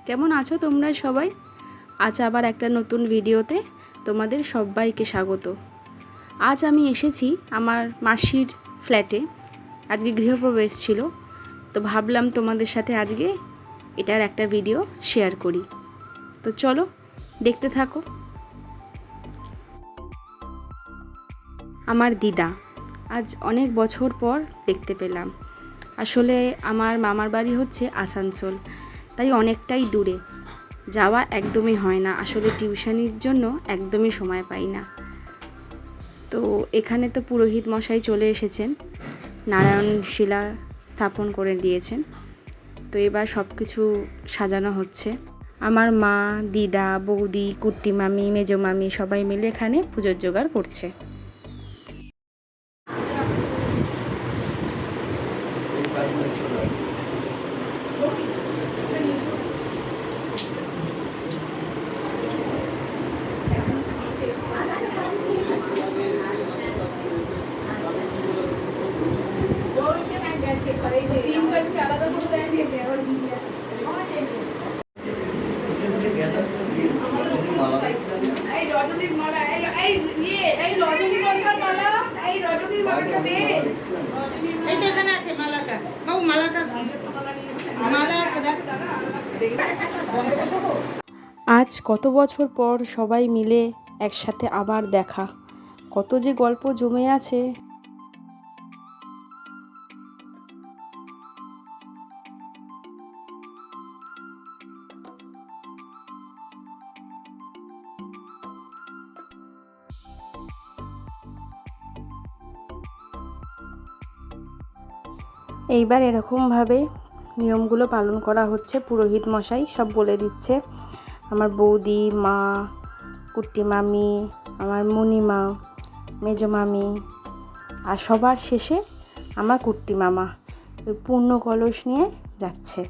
কেমন আছো তোমরা সবাই? আজ আবার একটা নতুন ভিডিওতে তোমাদের সবাইকে স্বাগত। আজ আমি এসেছি আমার মাসির ফ্ল্যাটে। আজকে গৃহপ্রবেশ ছিল, তো ভাবলাম তোমাদের সাথে আজকে এটার একটা ভিডিও শেয়ার করি। তো চলো দেখতে থাকো। আমার দিদা আজ অনেক বছর পর দেখতে পেলাম। আসলে আমার মামার বাড়ি হচ্ছে আসানসোল, তাই অনেকটাই দূরে যাওয়া একদমই হয় না। আসলে টিউশনির জন্য একদমই সময় পাই না। তো এখানে তো পুরোহিত মশাই চলে এসেছেন, নারায়ণ শিলা স্থাপন করে দিয়েছেন। তো এবার সব কিছু সাজানো হচ্ছে। আমার মা, দিদা, বৌদি, কুট্টি মামি, মেজো মামি সবাই মিলে এখানে পুজোর জোগাড় করছে। আজ কত বছর পর সবাই মিলে একসাথে আবার দেখা, কত যে গল্প জমে আছে। এইবার এরকমভাবে নিয়মগুলো পালন করা হচ্ছে। পুরোহিত মশাই সব বলে দিচ্ছে। আমার বৌদি, মা, কুট্টি মামি, আমার মুনিমা, মেজো মামি, আর সবার শেষে আমার কুট্টি মামা ওই পূর্ণ কলস নিয়ে যাচ্ছে।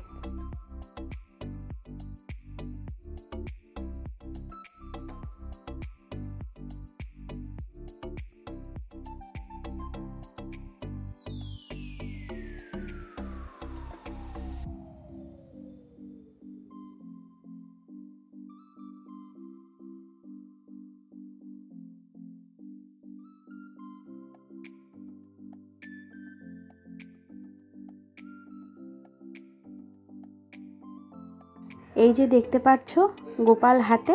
এই যে দেখতে পাচ্ছ গোপাল হাতে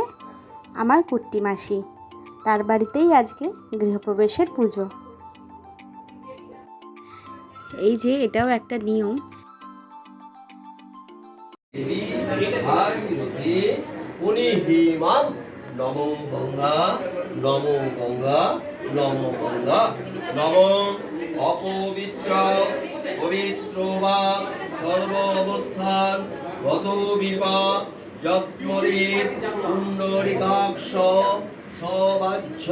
আমার কুট্টি মাসি, তার বাড়িতেই আজকে গৃহপ্রবেশের পুজো। এই যে এটাও একটা নিয়ম। নমো গঙ্গা নমো গঙ্গা নমো গঙ্গা নমো অপবিত্র পবিত্র বা সর্ব অবস্থান গত বিপা যৎমরিত পুণ্ডরিকাক্ষ সবাহ্য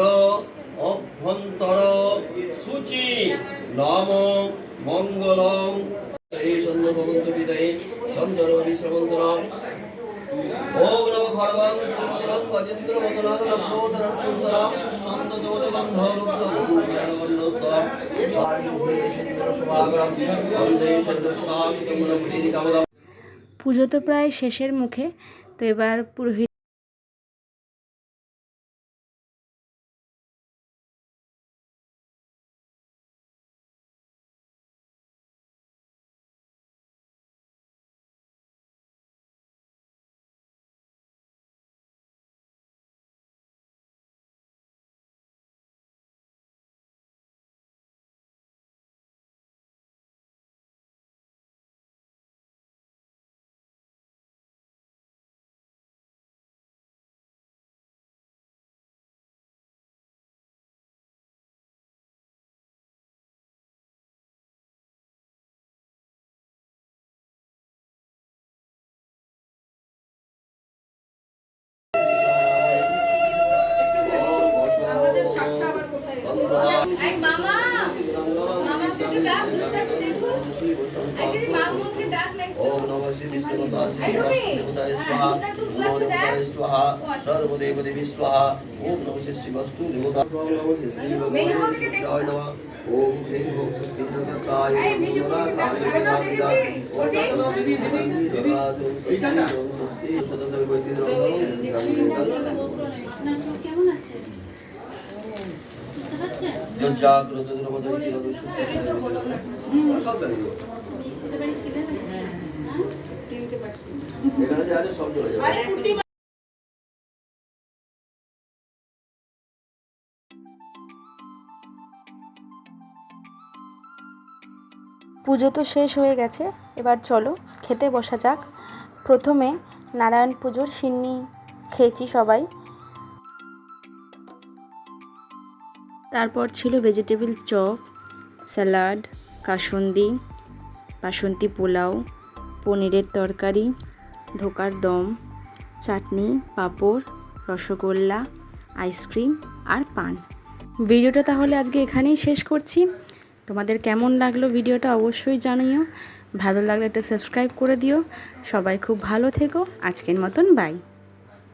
অভ্যন্তর সূচি নম মঙ্গলং এই সন্ন ভবন্ত বিদায়ী সঞ্জর বিশ্রমন্তরম ওম নমঃ খড়বং সুন্দরং গজেন্দ্র মদনাং লম্বোদরং সুন্দরং শান্ততমদবন্ধ রুদ্রবর্ণস্তম সুন্দর শুভাগরম বন্দে সর্বস্তাশিতমূলমুনিকামদম। পুজো তো প্রায় শেষের মুখে, তো এবার পুরোহিত ओम नमः श्री स्वाहा स्वाहा सर्वदेव देवी स्वाहा ओम नमः श्री वस्तु देवता नमः श्री जय नमः ओम ह्रीं ओम स्वस्ति जगताय नमः काली विद्या ओम स्वस्ति ओम स्वस्ति सदन वैदिक কেমন আছে? বুঝতে পারছেন? जो जागृत द्रवद এটা তো হলো না। सब चले गए মিষ্টিতে বাড়ি ছিলেন? হ্যাঁ। চিনতে পারছি। এখানে যা আছে সব চলে যাবে আরে কুটি পুজো তো শেষ হয়ে গেছে, এবার চলো খেতে বসা যাক। প্রথমে নারায়ণ পুজোর সিন্নি খেয়েছি সবাই, তারপর ছিল ভেজিটেবল চপ, স্যালাড, কাসুন্দি, বাসন্তী পোলাও, পনিরের তরকারি, ধোকার দম, চাটনি, পাঁপড়, রসগোল্লা, আইসক্রিম আর পান। ভিডিওটা তাহলে আজকে এখানেই শেষ করছি। তোমাদের কেমন লাগলো ভিডিওটা অবশ্যই জানিও। ভালো লাগলে একটা সাবস্ক্রাইব করে দিও। সবাই খুব ভালো থেকো। আজকের মতন বাই।